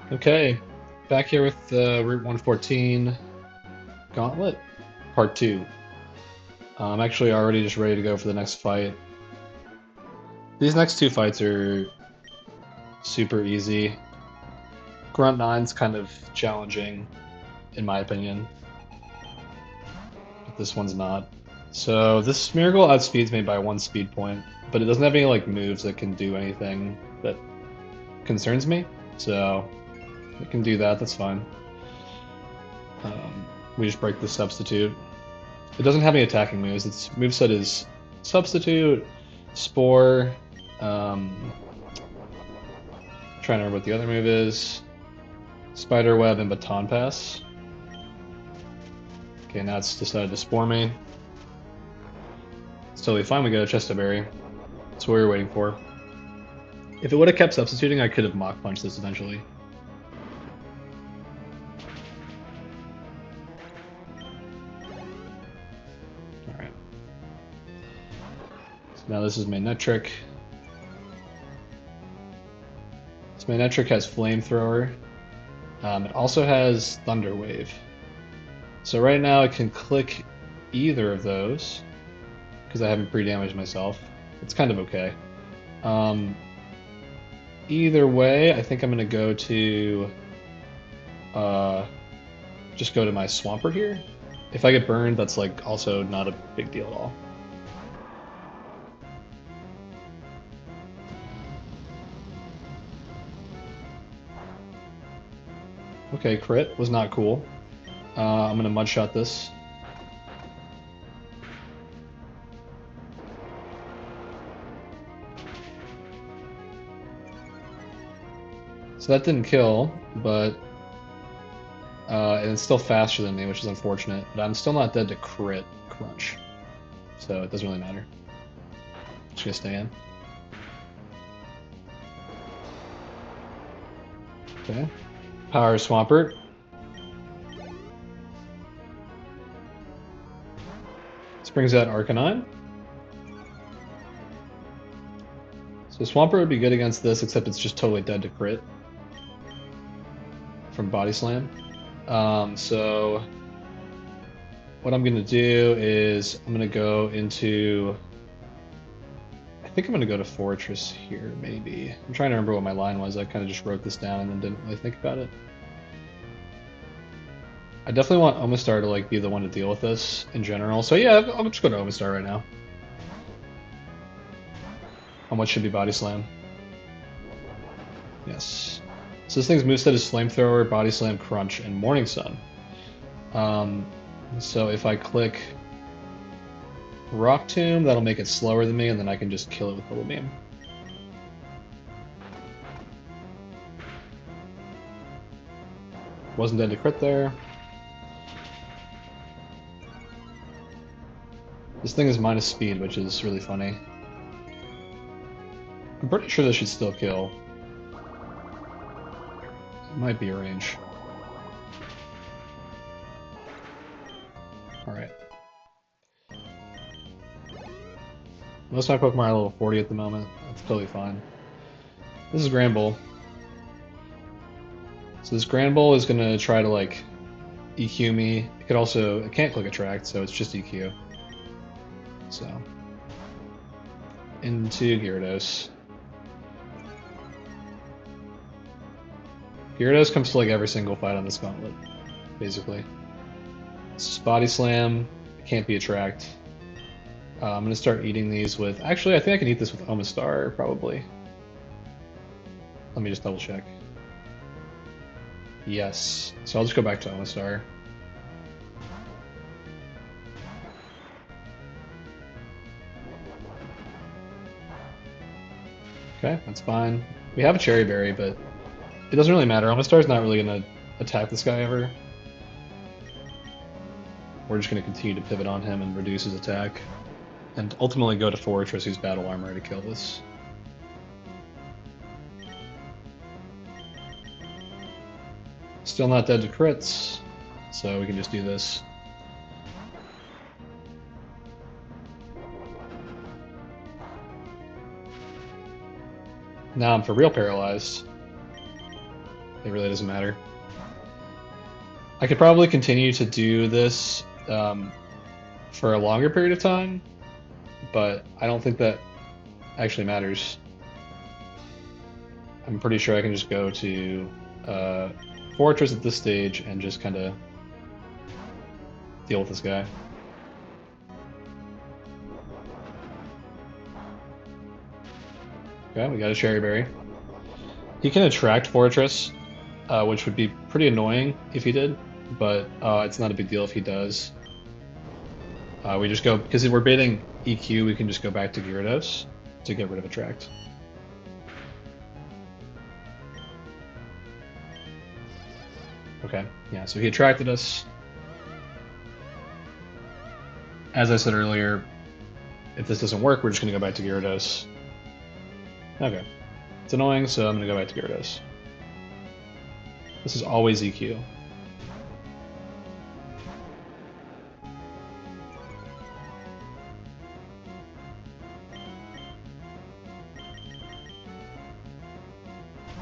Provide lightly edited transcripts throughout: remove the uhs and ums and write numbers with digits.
Okay, back here with Route 114 Gauntlet, Part 2. I'm actually already just ready to go for the next fight. These next two fights are super easy. Grunt 9's kind of challenging, in my opinion, but this one's not. So this Miracle outspeeds me by 1 speed point, but it doesn't have any like moves that can do anything that concerns me, so it can do that, that's fine. We just break the substitute. It doesn't have any attacking moves. Its moveset is Substitute, Spore, trying to remember what the other move is. Spiderweb and Baton Pass. Okay, now it's decided to Spore me. It's totally fine, we get a Chestoberry. That's what we were waiting for. If it would have kept substituting, I could have Mach Punched this eventually. Alright. So now this is Manectric. So Manectric has Flamethrower. It also has Thunder Wave. So right now I can click either of those because I haven't pre-damaged myself. It's kind of okay. Either way, I think I'm going to go to just go to my Swampert here. If I get burned, that's like also not a big deal at all. Okay, crit was not cool. I'm gonna Mudshot this. So that didn't kill, but and it's still faster than me, which is unfortunate. But I'm still not dead to crit crunch, so it doesn't really matter. Just gonna stay in. Okay. Power Swampert. This brings out Arcanine. So Swampert would be good against this, except it's just totally dead to crit from Body Slam. So what I'm gonna do is I'm gonna go into. I think I'm gonna go to Fortress here, maybe. I'm trying to remember what my line was. I kind of just wrote this down and then didn't really think about it. I definitely want Omastar to like be the one to deal with this in general. So yeah, I'll just go to Omastar right now. How much should be Body Slam? Yes. So this thing's moveset is Flamethrower, Body Slam, Crunch, and Morning Sun. So if I click Rock Tomb, that'll make it slower than me, and then I can just kill it with Bubble Beam. Wasn't dead to crit there. This thing is minus speed, which is really funny. I'm pretty sure this should still kill. It might be a range. Alright. Most of my Pokemon are level 40 at the moment. That's totally fine. This is Granbull. So this Granbull is going to try to, like, EQ me. It can't click Attract, so it's just EQ. So. Into Gyarados. Gyarados comes to, like, every single fight on this gauntlet, basically. It's just Body Slam. It can't be Attract. I'm going to start eating these with... Actually, I think I can eat this with Omastar, probably. Let me just double check. Yes. So I'll just go back to Omastar. Okay, that's fine. We have a Cherry Berry, but it doesn't really matter. Omastar's not really going to attack this guy ever. We're just going to continue to pivot on him and reduce his attack. And ultimately go to Fortress, who's Battle Armor, to kill this. Still not dead to crits, so we can just do this. Now I'm for real paralyzed. It really doesn't matter. I could probably continue to do this for a longer period of time, but I don't think that actually matters. I'm pretty sure I can just go to Fortress at this stage and just kind of deal with this guy. Okay, we got a Cherry Berry. He can attract Fortress, which would be pretty annoying if he did, but it's not a big deal if he does. We just go, because if we're baiting EQ, we can just go back to Gyarados to get rid of Attract. Okay, yeah, so he attracted us. As I said earlier, if this doesn't work, we're just going to go back to Gyarados. Okay. It's annoying, so I'm going to go back to Gyarados. This is always EQ.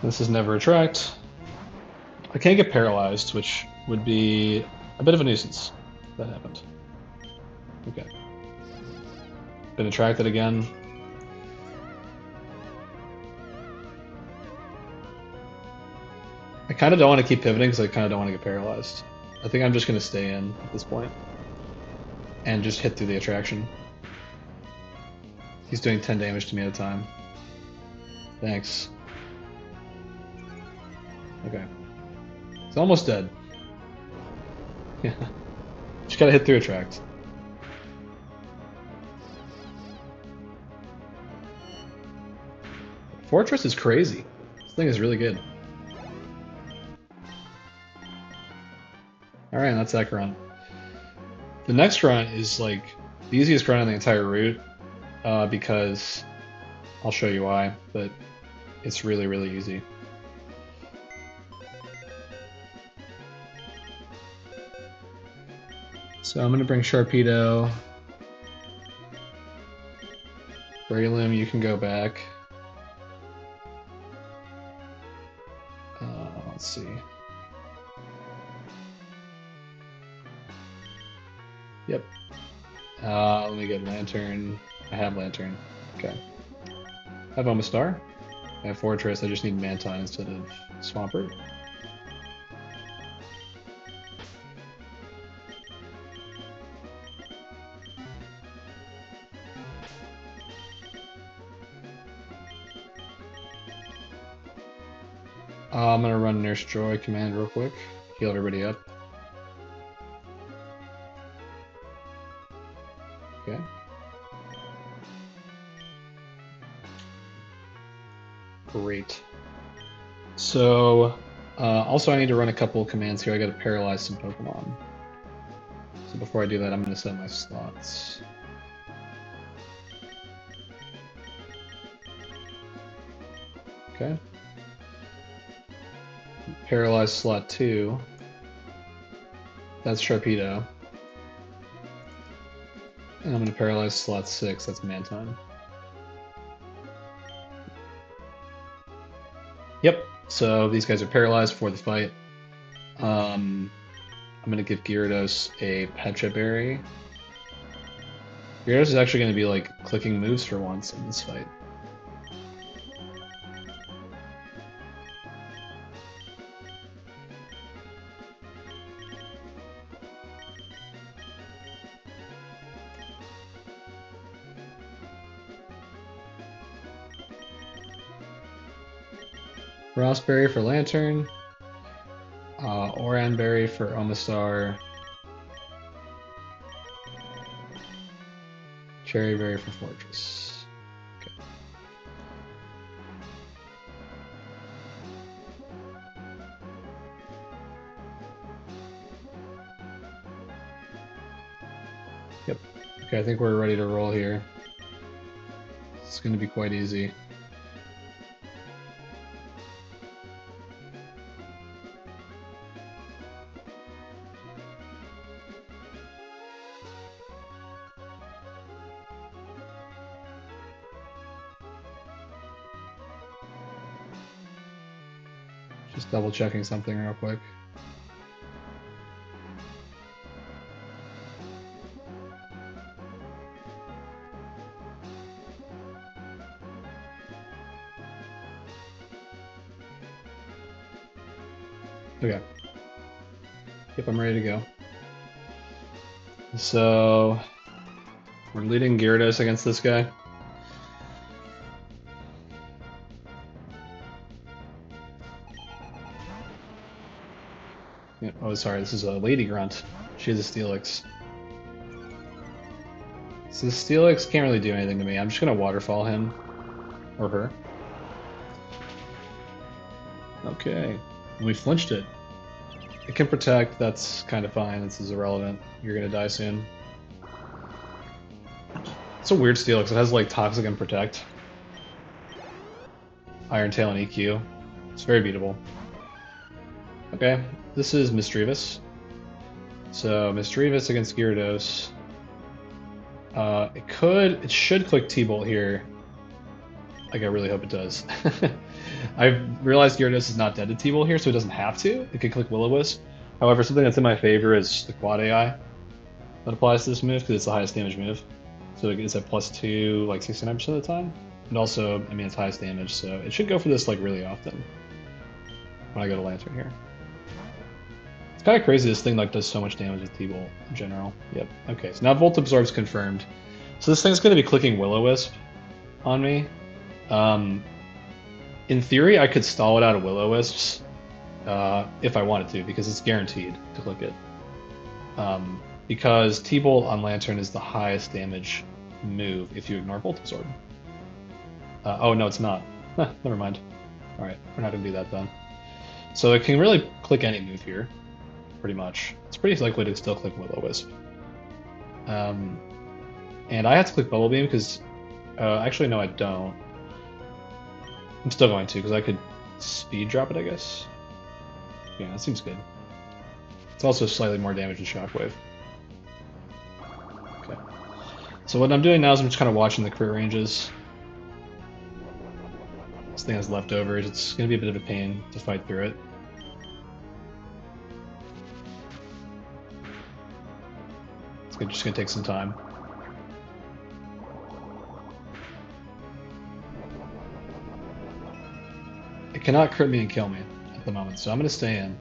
This is never Attract. I can't get paralyzed, which would be a bit of a nuisance if that happened. Okay. Been attracted again. I kind of don't want to keep pivoting because I kind of don't want to get paralyzed. I think I'm just going to stay in at this point and just hit through the attraction. He's doing 10 damage to me at a time. Thanks. Okay. It's almost dead. Yeah. Just gotta hit through attract. Fortress is crazy. This thing is really good. Alright, that's that grunt. The next grunt is like the easiest grunt on the entire route because I'll show you why, but it's really, really easy. So I'm going to bring Sharpedo. Breloom, you can go back. Let's see. Yep. Let me get Lantern. I have Lantern. Okay. I have Omastar. I have Fortress. I just need Mantine instead of Swampert. I'm gonna run Nurse Joy command real quick. Heal everybody up. Okay. Great. So, also I need to run a couple of commands here. I gotta paralyze some Pokemon. So before I do that, I'm gonna set my slots. Okay. Paralyze slot 2. That's Sharpedo. And I'm going to paralyze slot 6. That's Mantine. Yep. So these guys are paralyzed for the fight. I'm going to give Gyarados a Pecha Berry. Gyarados is actually going to be like clicking moves for once in this fight. Frostberry for Lantern, Oranberry for Omastar, Cherryberry for Fortress. Okay. Yep. Okay, I think we're ready to roll here. It's going to be quite easy. Just double checking something real quick. Okay. Yep, I'm ready to go. So we're leading Gyarados against this guy. Yeah, oh, sorry, this is a Lady Grunt. She has a Steelix. So the Steelix can't really do anything to me. I'm just gonna waterfall him. Or her. Okay. And we flinched it. It can protect, that's kind of fine. This is irrelevant. You're gonna die soon. It's a weird Steelix. It has like Toxic and Protect. Iron Tail and EQ. It's very beatable. Okay, this is Misdreavus. So Misdreavus against Gyarados. It should click T-Bolt here. Like, I really hope it does. I've realized Gyarados is not dead to T-Bolt here, so it doesn't have to. It could click Will-O-Wisp. However, something that's in my favor is the Quad AI that applies to this move, because it's the highest damage move. So it's at +2, like 69% of the time. And also, I mean, it's highest damage, so it should go for this like really often when I go to Lantern here. It's kind of crazy this thing like does so much damage with T-Bolt in general. Yep. Okay, so now Volt Absorb's confirmed. So this thing's going to be clicking Will-O-Wisp on me. In theory, I could stall it out of Will-O-Wisps if I wanted to, because it's guaranteed to click it. Because T-Bolt on Lantern is the highest damage move if you ignore Volt Absorb. Oh, no, it's not. Never mind. Alright, we're not going to do that then. So it can really click any move here, pretty much. It's pretty likely to still click Will-O-Wisp. And I have to click Bubble Beam because... actually, no, I don't. I'm still going to, because I could speed drop it, I guess. Yeah, that seems good. It's also slightly more damage than Shockwave. Okay. So what I'm doing now is I'm just kind of watching the crit ranges. This thing has leftovers. It's going to be a bit of a pain to fight through it. It's just going to take some time. It cannot crit me and kill me at the moment, so I'm going to stay in.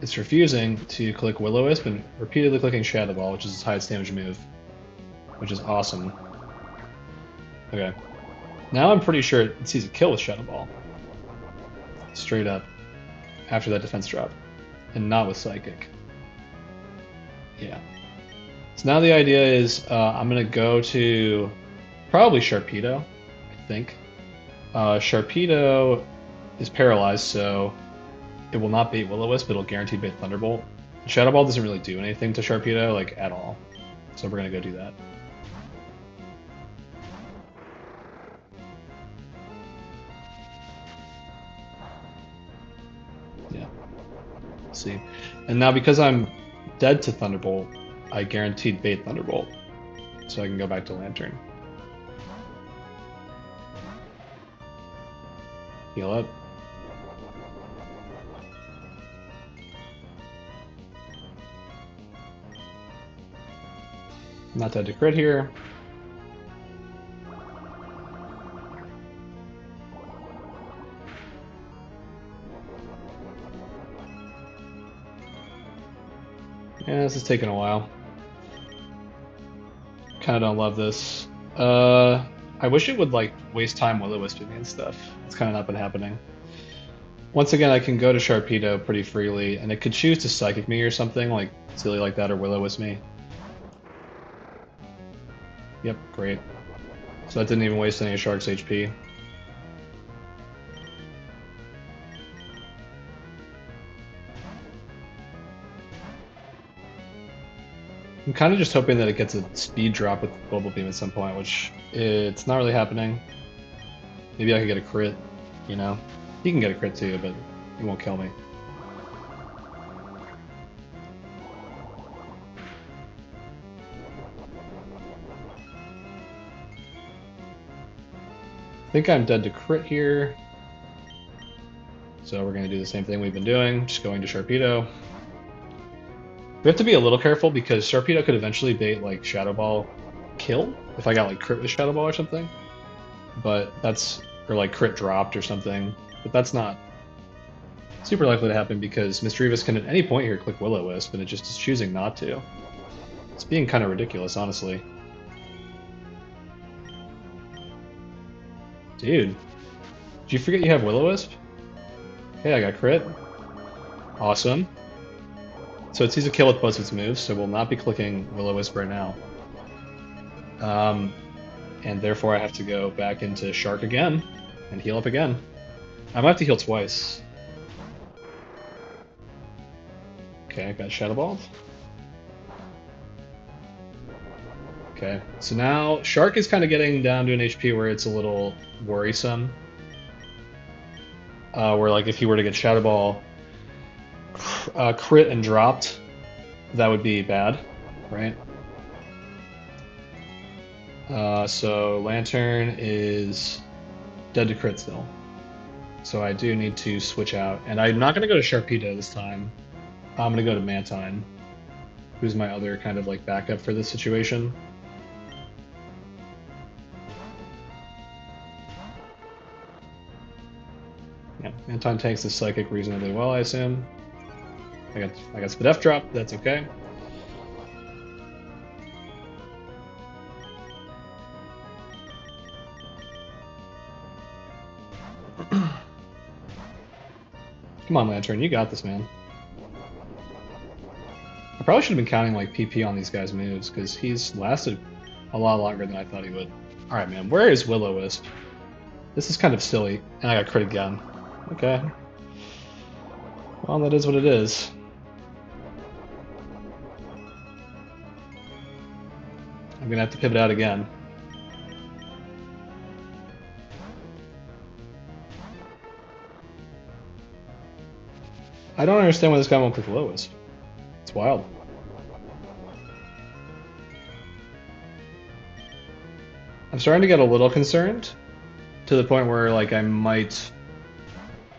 It's refusing to click Will-O-Wisp and repeatedly clicking Shadow Ball, which is its highest damage move, which is awesome. Okay. Now I'm pretty sure it sees a kill with Shadow Ball. Straight up. After that defense drop. And not with Psychic. Yeah. So now the idea is I'm going to go to probably Sharpedo, I think. Sharpedo is paralyzed, so it will not bait Will-O-Wisp, but it'll guarantee bait Thunderbolt. Shadow Ball doesn't really do anything to Sharpedo, like, at all. So we're going to go do that. Yeah. Let's see. And now because I'm dead to Thunderbolt, I guaranteed bait Thunderbolt. So I can go back to Lantern. Heal up. Not dead to crit here. Yeah, this is taking a while. Kinda don't love this. I wish it would, like, waste time Will-O-Wisping me and stuff. It's kinda not been happening. Once again, I can go to Sharpedo pretty freely, and it could choose to Psychic me or something, like, silly like that, or Will-O-Wisp me. Yep, great. So that didn't even waste any of Shark's HP. I'm kind of just hoping that it gets a speed drop with Bubble Beam at some point, which it's not really happening. Maybe I could get a crit, you know? He can get a crit too, but he won't kill me. I think I'm dead to crit here. So we're going to do the same thing we've been doing, just going to Sharpedo. We have to be a little careful because Sharpedo could eventually bait like Shadow Ball kill if I got like crit with Shadow Ball or something. But that's, or like crit dropped or something. But that's not super likely to happen because Misdreavus can at any point here click Will-O-Wisp and it just is choosing not to. It's being kind of ridiculous, honestly. Dude, did you forget you have Will-O-Wisp? Hey, I got crit. Awesome. So it sees a kill with both its moves, so we'll not be clicking Will-O-Wisp right now. And therefore I have to go back into Shark again and heal up again. I might have to heal twice. Okay, I got Shadow Balled. Okay, so now Shark is kind of getting down to an HP where it's a little worrisome. Where like if he were to get Shadow Ball crit and dropped, that would be bad, right? So Lantern is dead to crit still. So I do need to switch out. And I'm not going to go to Sharpedo this time. I'm going to go to Mantine, who's my other kind of like backup for this situation. Yeah, Mantine takes the Psychic reasonably well, I assume. I got Spadef drop, that's okay. Come on, Lantern, you got this, man. I probably should have been counting like PP on these guys' moves, because he's lasted a lot longer than I thought he would. Alright, man, where is Will-O-Wisp? This is kind of silly. And I got crit again. Okay. Well, that is what it is. I'm gonna have to pivot out again. I don't understand why this guy won't click Will-O-Wisp. It's wild. I'm starting to get a little concerned, to the point where like I might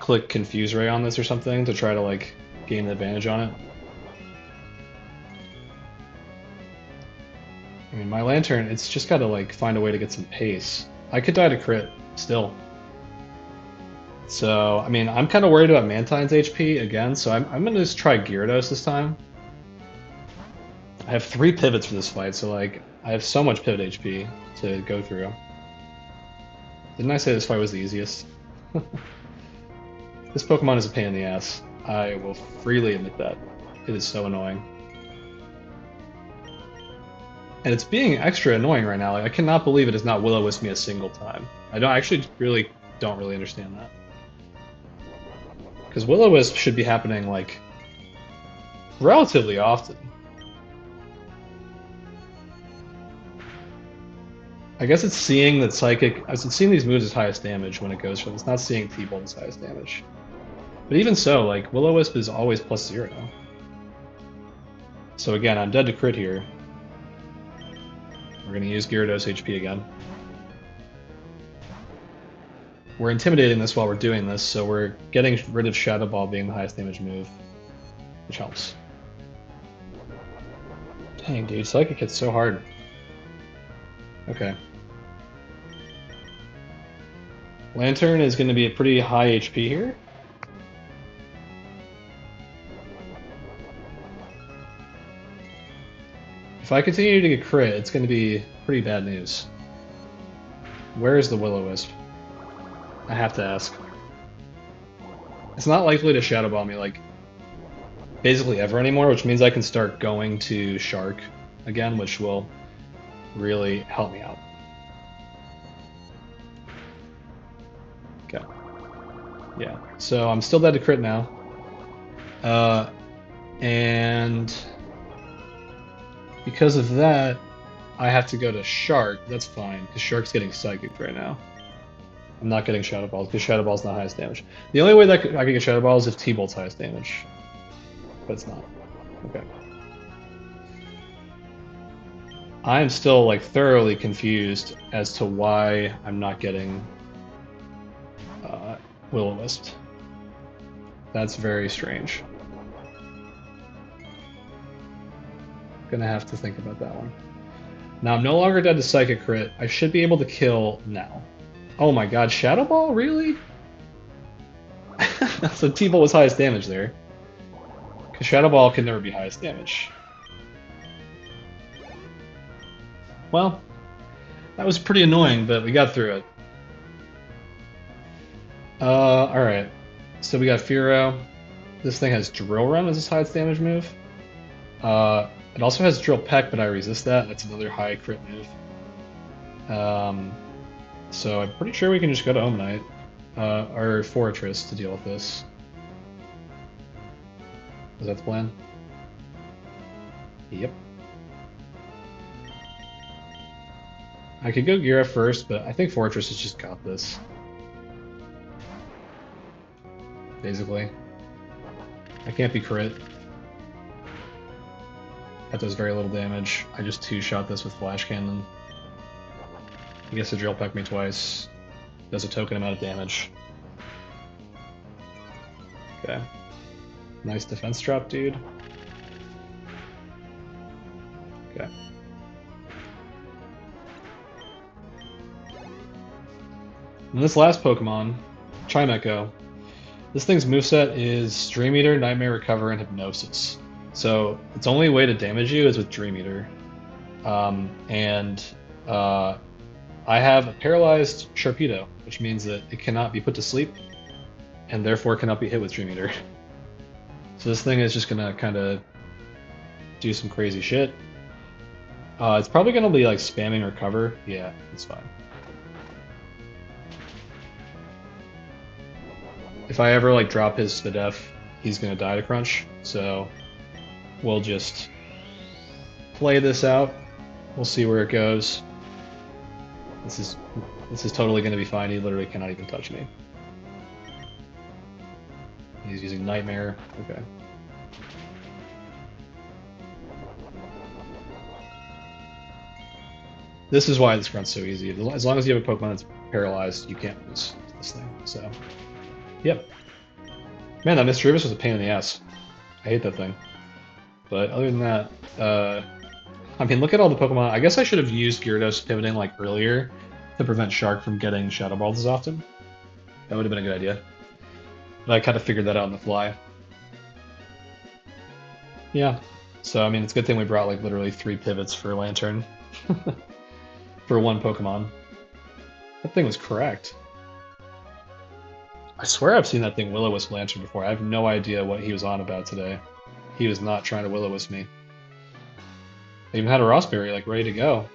click Confuse Ray on this or something to try to like gain an advantage on it. I mean, my Lantern, it's just got to like find a way to get some pace. I could die to crit still. So, I mean, I'm kind of worried about Mantine's HP again, so I'm going to just try Gyarados this time. I have 3 pivots for this fight, so like I have so much pivot HP to go through. Didn't I say this fight was the easiest? This Pokemon is a pain in the ass. I will freely admit that. It is so annoying. And it's being extra annoying right now. Like I cannot believe it has not Will-O-Wisp me a single time. I actually don't really understand that. Because Will-O-Wisp should be happening like relatively often. I guess it's seeing that Psychic. It's seeing these moves as highest damage when it goes for them. It's not seeing T-Bolt as highest damage. But even so, like Will-O-Wisp is always +0. So again, I'm dead to crit here. We're going to use Gyarados HP again. We're intimidating this while we're doing this, so we're getting rid of Shadow Ball being the highest damage move, which helps. Dang, dude, Psychic hits so hard. Okay. Lantern is going to be a pretty high HP here. If I continue to get crit, it's going to be pretty bad news. Where is the Will-O-Wisp? I have to ask. It's not likely to Shadow Ball me, like, basically ever anymore, which means I can start going to Shark again, which will really help me out. Okay. Yeah, so I'm still dead to crit now. And because of that, I have to go to Shark. That's fine, because Shark's getting Psychic right now. I'm not getting Shadow Balls, because Shadow Ball's not highest damage. The only way that I could get Shadow Balls is if T-Bolt's highest damage. But it's not. Okay. I'm still, like, thoroughly confused as to why I'm not getting Will-O-Wisp. That's very strange. Gonna have to think about that one. Now I'm no longer dead to Psychic Crit. I should be able to kill now. Oh my god, Shadow Ball? Really? So T-Bolt was highest damage there. Because Shadow Ball can never be highest damage. Well, that was pretty annoying, but we got through it. Alright. So we got Furo. This thing has Drill Run as its highest damage move. It also has Drill Peck, but I resist that. That's another high crit move. So I'm pretty sure we can just go to Ohm Knight, or Fortress to deal with this. Is that the plan? Yep. I could go Gira first, but I think Fortress has just got this. Basically. I can't be crit. That does very little damage. I just two-shot this with Flash Cannon. He gets to Drill Peck me twice. Does a token amount of damage. Okay. Nice defense drop, dude. Okay. And this last Pokemon, Chimecho, this thing's moveset is Dream Eater, Nightmare Recover, and Hypnosis. So its only way to damage you is with Dream Eater. I have a paralyzed Sharpedo, which means that it cannot be put to sleep, and therefore cannot be hit with Dream Eater. So this thing is just gonna kind of do some crazy shit. It's probably gonna be like spamming Recover. Yeah, it's fine. If I ever like drop his Spadef, he's gonna die to Crunch. So we'll just play this out. We'll see where it goes. This is totally gonna be fine. He literally cannot even touch me. He's using Nightmare. Okay. This is why this runs so easy. As long as you have a Pokemon that's paralyzed, you can't lose this thing. So, yep. Man, that Misdreavus was a pain in the ass. I hate that thing. But other than that, I mean, look at all the Pokemon. I guess I should have used Gyarados pivoting like earlier to prevent Shark from getting Shadow Balls as often. That would have been a good idea. But I kind of figured that out on the fly. Yeah. So, I mean, it's a good thing we brought like literally 3 pivots for Lantern. For one Pokemon. That thing was correct. I swear I've seen that thing Will-O-Wisp Lantern before. I have no idea what he was on about today. He was not trying to Will-O-Wisp me. I even had a Rossberry like ready to go.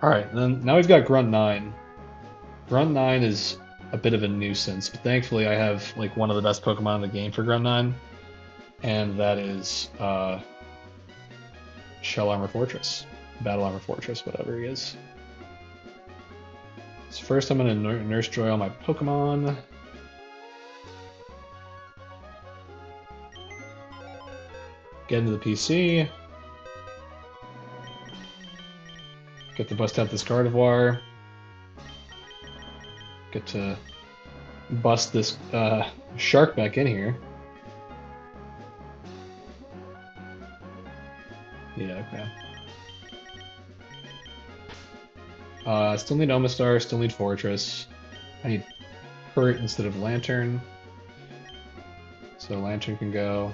Alright, then now we've got Grunt 9. Grunt 9 is a bit of a nuisance, but thankfully I have like one of the best Pokemon in the game for Grunt 9. And that is Shell Armor Fortress. Battle Armor Fortress, whatever he is. So first I'm going to Nurse Joy all my Pokemon. Get into the PC. Get to bust out this Gardevoir. Get to bust this Shark back in here. Yeah, okay. Still need Omastar, still need Fortress. I need Hurt instead of Lantern. So Lantern can go.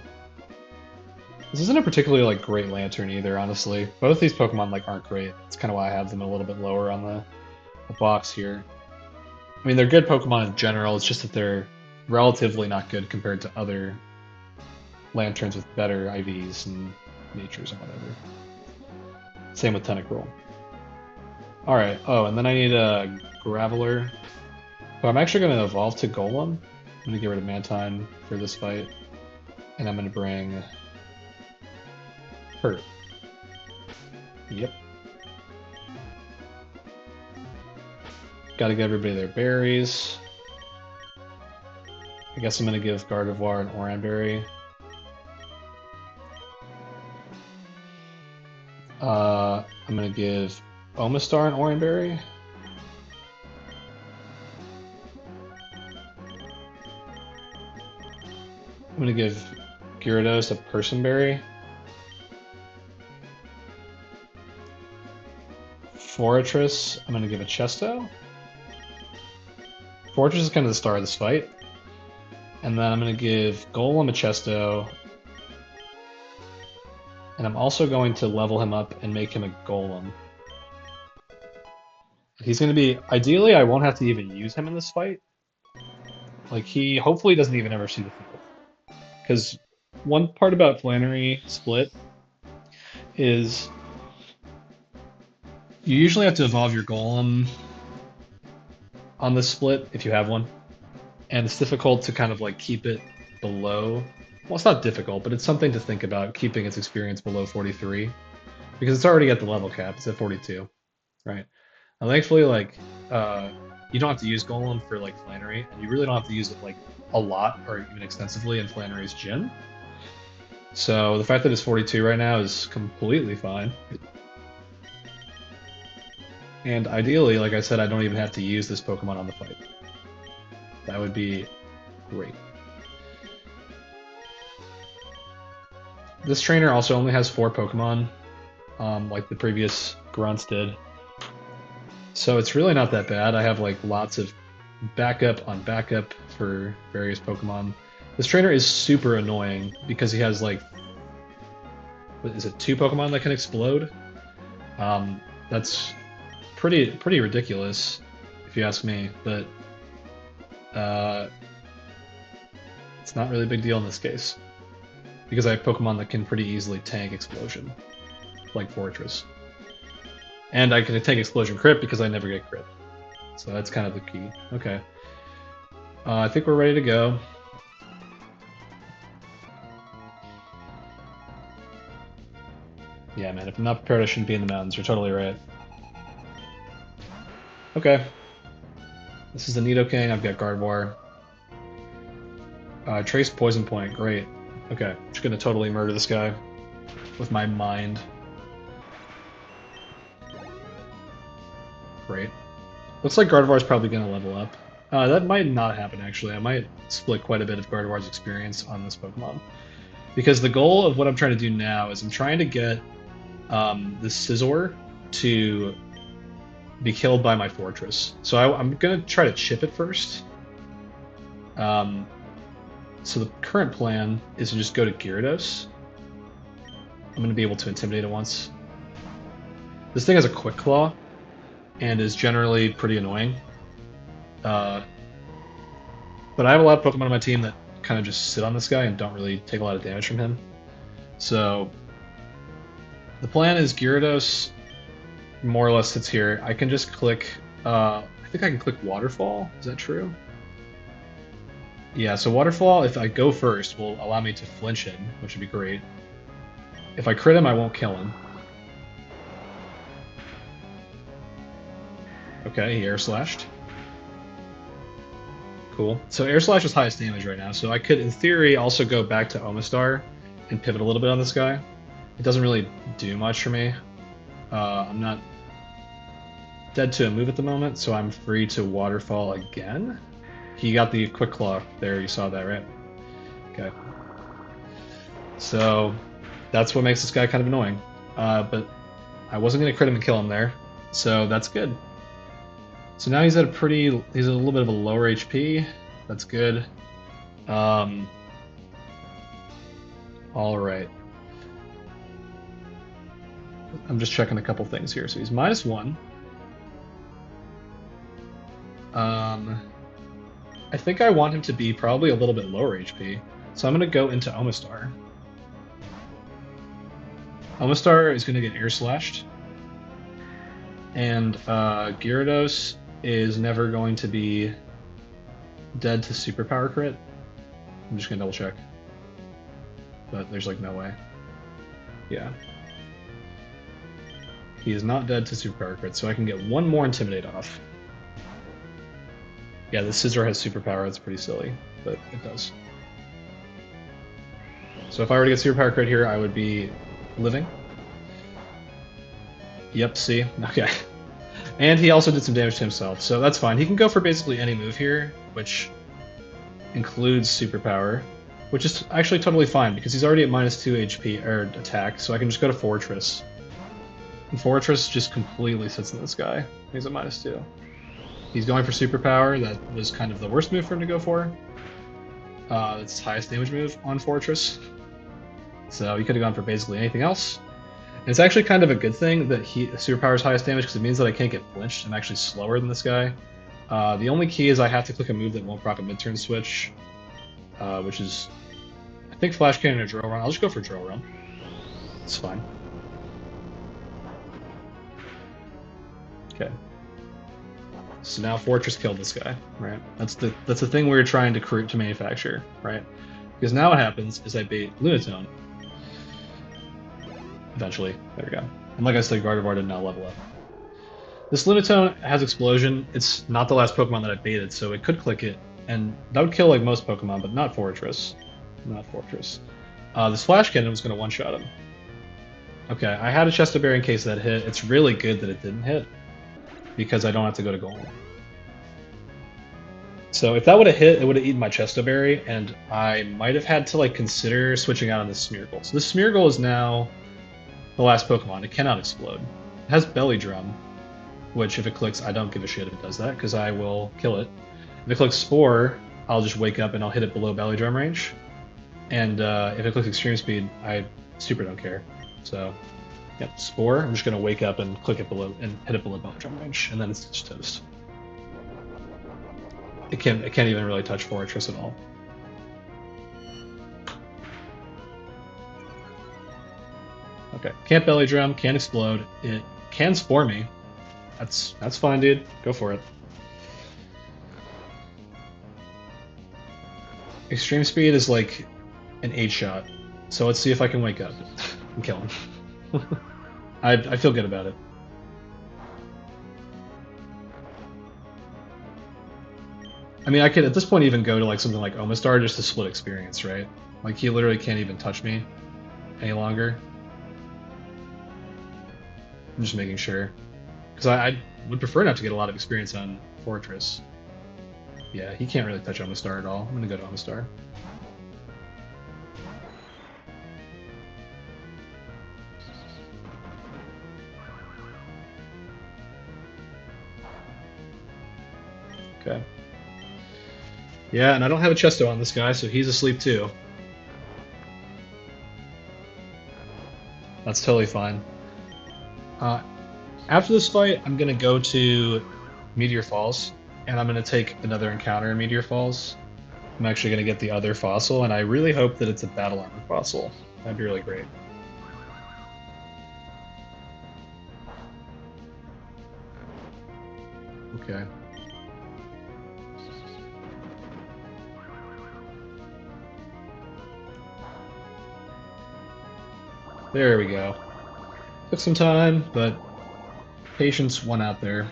This isn't a particularly like great Lantern either, honestly. Both these Pokemon like aren't great. That's kind of why I have them a little bit lower on the box here. I mean, they're good Pokemon in general. It's just that they're relatively not good compared to other Lanterns with better IVs and natures and whatever. Same with Tentacruel. Alright, oh, and then I need a Graveler. But I'm actually going to evolve to Golem. I'm going to get rid of Mantine for this fight. And I'm going to bring Hurt. Yep. Gotta give everybody their berries. I guess I'm going to give Gardevoir an Oranberry. I'm going to give Omastar an Oranberry. I'm gonna give Gyarados a Person Berry. Fortress, I'm gonna give a Chesto. Fortress is kind of the star of this fight. And then I'm gonna give Golem a Chesto. And I'm also going to level him up and make him a Golem. He's going to be... Ideally, I won't have to even use him in this fight. Like, he hopefully doesn't even ever see the field. Because one part about Flannery Split is you usually have to evolve your Golem on this split, if you have one. And it's difficult to kind of, like, keep it below... Well, it's not difficult, but it's something to think about, keeping its experience below 43. Because it's already at the level cap. It's at 42, right? And thankfully, like, you don't have to use Golem for, like, Flannery, and you really don't have to use it, like, a lot or even extensively in Flannery's gym. So the fact that it's 42 right now is completely fine. And ideally, like I said, I don't even have to use this Pokemon on the fight. That would be great. This trainer also only has 4 Pokemon, like the previous grunts did. So it's really not that bad. I have like lots of backup on backup for various Pokemon. This trainer is super annoying because he has like, what is it, 2 Pokemon that can explode? That's pretty ridiculous, if you ask me, but it's not really a big deal in this case. Because I have Pokemon that can pretty easily tank Explosion, like Fortress. And I can tank Explosion crit because I never get crit. So that's kind of the key. Okay. I think we're ready to go. Yeah, man, if I'm not prepared, I shouldn't be in the mountains. You're totally right. Okay. This is the Nidoking. I've got Gardevoir. Trace Poison Point. Great. Okay, just gonna totally murder this guy with my mind. Great. Looks like Gardevoir's probably gonna level up. That might not happen, actually. I might split quite a bit of Gardevoir's experience on this Pokemon. Because the goal of what I'm trying to do now is I'm trying to get the Scizor to be killed by my Fortress. So I'm gonna try to chip it first. So the current plan is to just go to Gyarados. I'm going to be able to Intimidate it once. This thing has a Quick Claw, and is generally pretty annoying. But I have a lot of Pokemon on my team that kind of just sit on this guy and don't really take a lot of damage from him. So the plan is Gyarados more or less sits here. I can just click... I think I can click Waterfall. Is that true? Yeah, so Waterfall, if I go first, will allow me to flinch him, which would be great. If I crit him, I won't kill him. Okay, he Air Slashed. Cool. So Air Slash is highest damage right now, so I could, in theory, also go back to Omastar and pivot a little bit on this guy. It doesn't really do much for me. I'm not dead to a move at the moment, so I'm free to Waterfall again. He got the Quick Claw there, you saw that, right? Okay. So, that's what makes this guy kind of annoying. But I wasn't going to crit him and kill him there, so that's good. So now he's at a little bit of a lower HP. That's good. Alright. I'm just checking a couple things here. So he's -1. I think I want him to be probably a little bit lower HP, so I'm going to go into Omastar. Omastar is going to get Air Slashed, and Gyarados is never going to be dead to Superpower crit. I'm just going to double check, but there's like no way. Yeah. He is not dead to Superpower crit, so I can get one more Intimidate off. Yeah, the Scizor has Superpower, it's pretty silly, but it does. So if I were to get Superpower crit here, I would be living. Yep, see? Okay. And he also did some damage to himself, so that's fine. He can go for basically any move here, which includes Superpower. which is actually totally fine because he's already at -2 HP or attack, so I can just go to Fortress. And Fortress just completely sits in this guy. He's at -2. He's going for superpower. That was kind of the worst move for him to go for. It's his highest damage move on Fortress. So he could have gone for basically anything else. And it's actually kind of a good thing that superpower's highest damage because it means that I can't get flinched. I'm actually slower than this guy. The only key is I have to click a move that won't proc a mid-turn switch, which is, I think, Flash Cannon or Drill Run. I'll just go for Drill Run. It's fine. Okay. So now Fortress killed this guy, right? That's the thing we were trying to manufacture, right? Because now what happens is I bait Lunatone. Eventually, there we go. And like I said, Gardevoir did not level up. This Lunatone has Explosion. It's not the last Pokemon that I baited, so it could click it, and that would kill like most Pokemon, but not Fortress. Not Fortress. This Flash Cannon was going to one-shot him. Okay, I had a Chesto Berry in case that hit. It's really good that it didn't hit, because I don't have to go to Golem. So if that would have hit, it would have eaten my Chesto Berry, and I might have had to like consider switching out on this Smeargle. So this Smeargle is now the last Pokemon. It cannot explode. It has Belly Drum, which if it clicks, I don't give a shit if it does that, because I will kill it. If it clicks Spore, I'll just wake up and I'll hit it below Belly Drum range. And if it clicks Extreme Speed, I super don't care. So, yep, Spore, I'm just going to wake up and click it below and hit it below Belly Drum range, and then it's just toast. It can't even really touch Fortress at all. Okay, can't Belly Drum, can't explode. It can Spore me. That's fine, dude. Go for it. Extreme Speed is like an 8-shot. So let's see if I can wake up and kill him. I feel good about it. I mean, I could at this point even go to like something like Omastar just to split experience, right? Like he literally can't even touch me any longer. I'm just making sure. Because I would prefer not to get a lot of experience on Fortress. Yeah, he can't really touch Omastar at all. I'm going to go to Omastar. Okay. Yeah, and I don't have a Chesto on this guy, so he's asleep too. That's totally fine. After this fight, I'm going to go to Meteor Falls, and I'm going to take another encounter in Meteor Falls. I'm actually going to get the other fossil, and I really hope that it's a Battle Armor fossil. That'd be really great. Okay. There we go. Took some time, but patience won out there.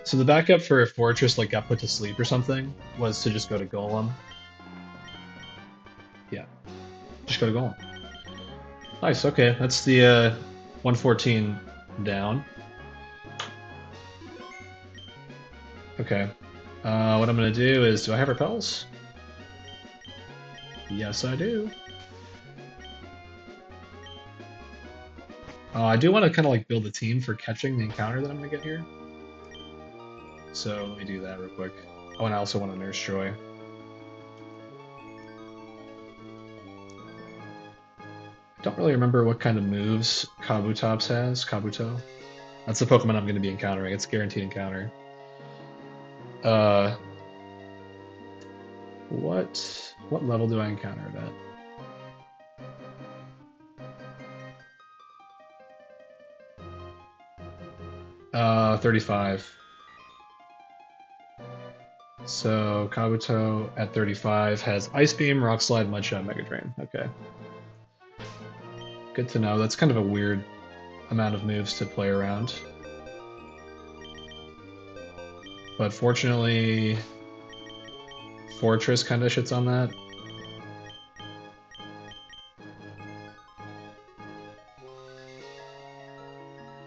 So the backup for if Fortress like got put to sleep or something was to just go to Golem. Yeah, just go to Golem. Nice. Okay, that's the 114 down. Okay. What I'm gonna do is, do I have repels? Yes, I do. I do want to kind of like build a team for catching the encounter that I'm gonna get here. So let me do that real quick. Oh, and I also want to Nurse Joy. I don't really remember what kind of moves Kabutops has. Kabuto. That's the Pokemon I'm going to be encountering. It's a guaranteed encounter. What level do I encounter it at? 35. So Kabuto at 35 has Ice Beam, Rock Slide, Mud Shot, Mega Drain. Okay. Good to know. That's kind of a weird amount of moves to play around. But fortunately, Fortress kind of shits on that.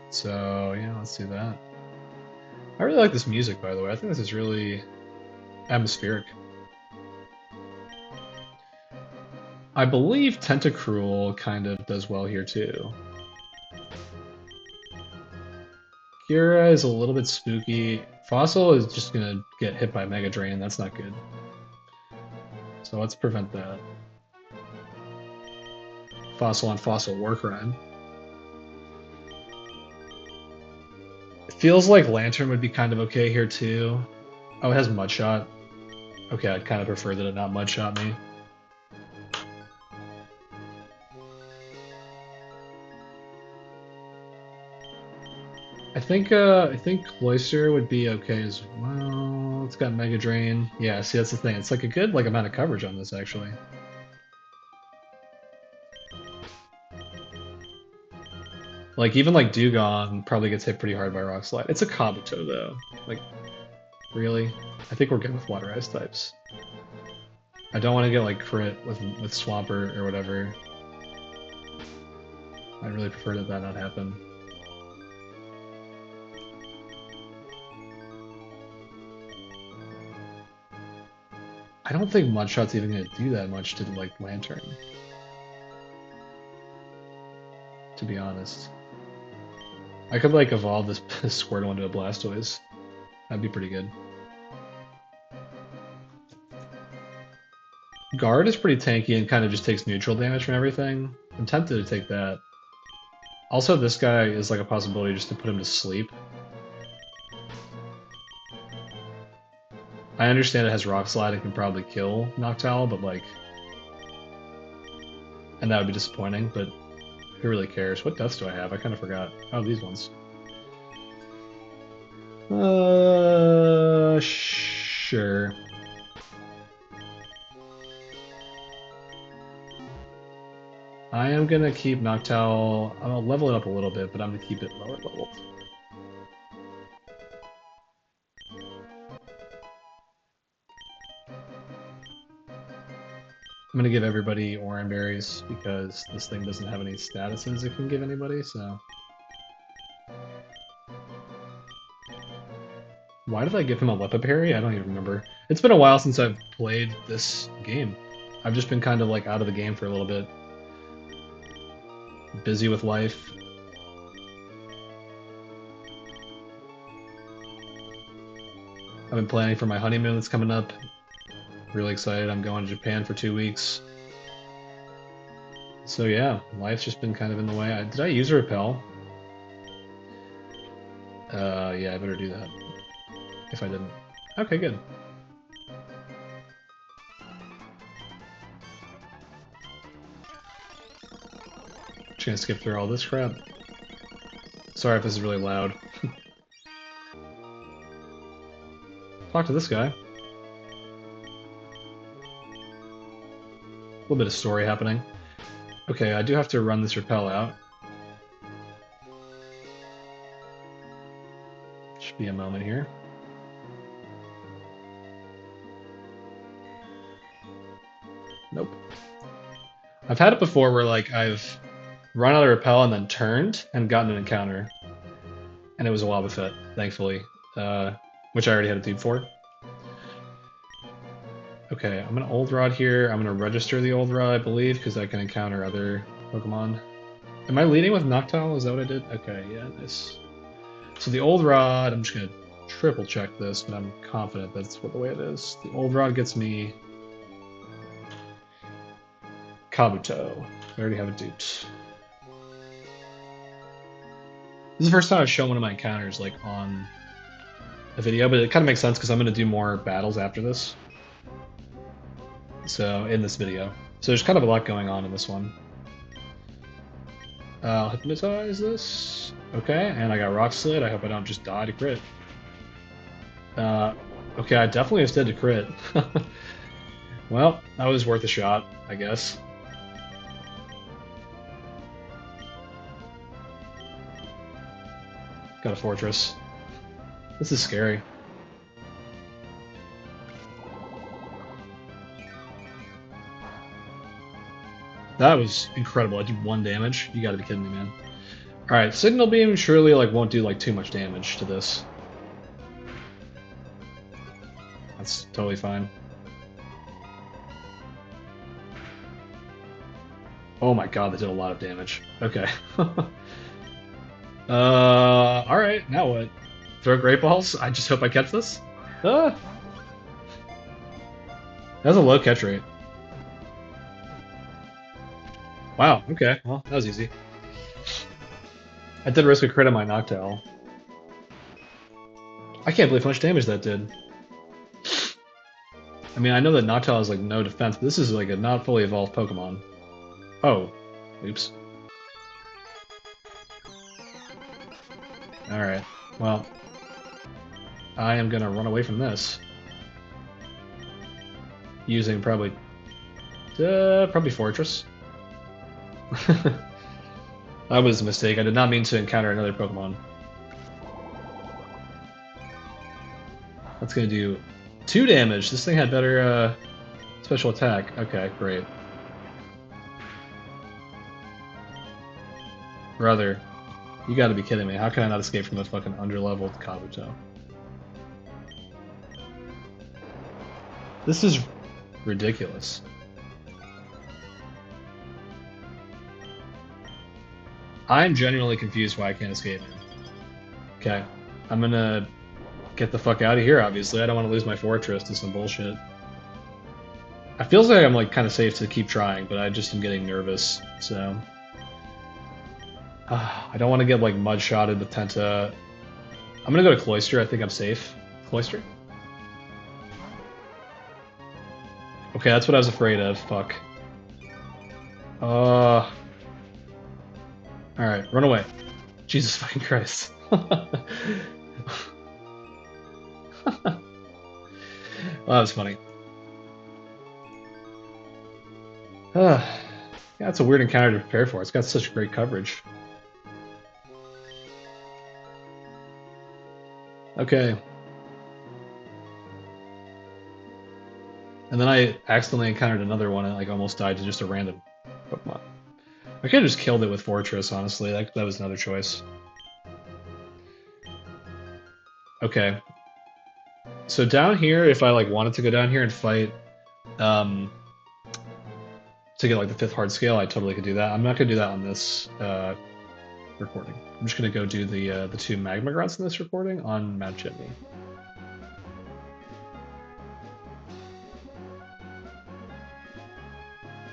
So, yeah, let's do that. I really like this music, by the way. I think this is really atmospheric. I believe Tentacruel kind of does well here too. Kira is a little bit spooky. Fossil is just gonna get hit by Mega Drain. That's not good. So let's prevent that. Fossil on Fossil Warcrime. It feels like Lantern would be kind of okay here too. Oh, it has Mudshot. Okay, I'd kind of prefer that it not Mudshot me. I think Cloyster would be okay as well. It's got Mega Drain. Yeah, see that's the thing. It's like a good amount of coverage on this actually. Like even Dugong probably gets hit pretty hard by Rock Slide. It's a Kabuto though. Like really? I think we're good with Water Ice types. I don't want to get crit with Swampert or whatever. I really prefer that not happen. I don't think Mudshot's even going to do that much to Lantern. To be honest. I could evolve this Squirtle into a Blastoise. That'd be pretty good. Guard is pretty tanky and kind of just takes neutral damage from everything. I'm tempted to take that. Also, this guy is a possibility just to put him to sleep. I understand it has Rock Slide and can probably kill Noctowl, but and that would be disappointing, but who really cares? What deaths do I have? I kind of forgot. Oh, these ones. Sure. I am gonna keep Noctowl. I'm gonna level it up a little bit, but I'm gonna keep it lower leveled. I'm gonna give everybody Oran Berries because this thing doesn't have any statuses it can give anybody, so. Why did I give him a Lepiparry? I don't even remember. It's been a while since I've played this game. I've just been kind of out of the game for a little bit. Busy with life. I've been planning for my honeymoon that's coming up. Really excited. I'm going to Japan for 2 weeks. So yeah, life's just been kind of in the way. Did I use a Repel? Yeah, I better do that. If I didn't. Okay, good. Just gonna skip through all this crap. Sorry if this is really loud. Talk to this guy. A little bit of story happening. Okay, I do have to run this Repel out. Should be a moment here. Nope. I've had it before where I've run out of Repel and then turned and gotten an encounter. And it was a Wobbuffet, thankfully. Which I already had a tube for. Okay, I'm gonna Old Rod here. I'm gonna register the Old Rod, I believe, because I can encounter other Pokemon. Am I leading with Noctowl? Is that what I did? Okay, yeah, nice. So the Old Rod, I'm just gonna triple check this, but I'm confident that's the way it is. The Old Rod gets me Kabuto. I already have a duped. This is the first time I've shown one of my encounters on a video, but it kind of makes sense because I'm going to do more battles after this. So, in this video. So there's kind of a lot going on in this one. I'll hypnotize this. Okay, and I got Rock Slid. I hope I don't just die to crit. Okay, I definitely instead to crit. Well, that was worth a shot, I guess. Got a Fortress. This is scary. That was incredible. I did 1 damage. You gotta be kidding me, man. Alright, Signal Beam surely won't do too much damage to this. That's totally fine. Oh my god, that did a lot of damage. Okay. Alright, now what? Throw great balls? I just hope I catch this. Ah! That's a low catch rate. Wow, okay. Well, that was easy. I did risk a crit on my Noctowl. I can't believe how much damage that did. I mean, I know that Noctowl has like no defense, but this is like a not fully evolved Pokemon. Oh. Oops. Alright. Well. I am gonna run away from this. Using probably Fortress. That was a mistake. I did not mean to encounter another Pokemon. That's gonna do 2 damage. This thing had better special attack. Okay, great. Brother, you gotta be kidding me. How can I not escape from a fucking underleveled Kabuto? This is ridiculous. I'm genuinely confused why I can't escape. Okay, I'm gonna get the fuck out of here, obviously. I don't want to lose my fortress to some bullshit. I feels like I'm like kind of safe to keep trying, but I just am getting nervous, so... I don't want to get like mud-shotted with Tenta. I'm gonna go to Cloyster, I think I'm safe. Cloyster? Okay, that's what I was afraid of, fuck. Alright, run away. Jesus fucking Christ. Well, that was funny. Yeah, it's a weird encounter to prepare for. It's got such great coverage. Okay. And then I accidentally encountered another one and like almost died to just a random Pokemon. I could have just killed it with Fortress, honestly. That was another choice. Okay. So down here, if I like wanted to go down here and fight to get like the 5th hard scale, I totally could do that. I'm not gonna do that on this recording. I'm just gonna go do the 2 Magma Grunts in this recording on Mount Chimney.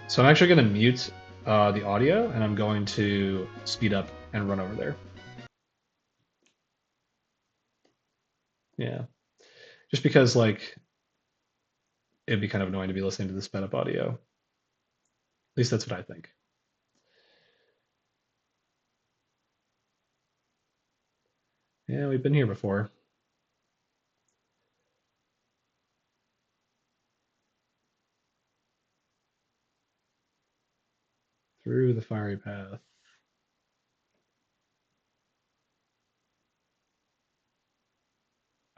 So I'm actually gonna mute the audio, and I'm going to speed up and run over there. Yeah. Just because, like, it'd be kind of annoying to be listening to the sped up audio. At least that's what I think. Yeah, we've been here before. Through the fiery path.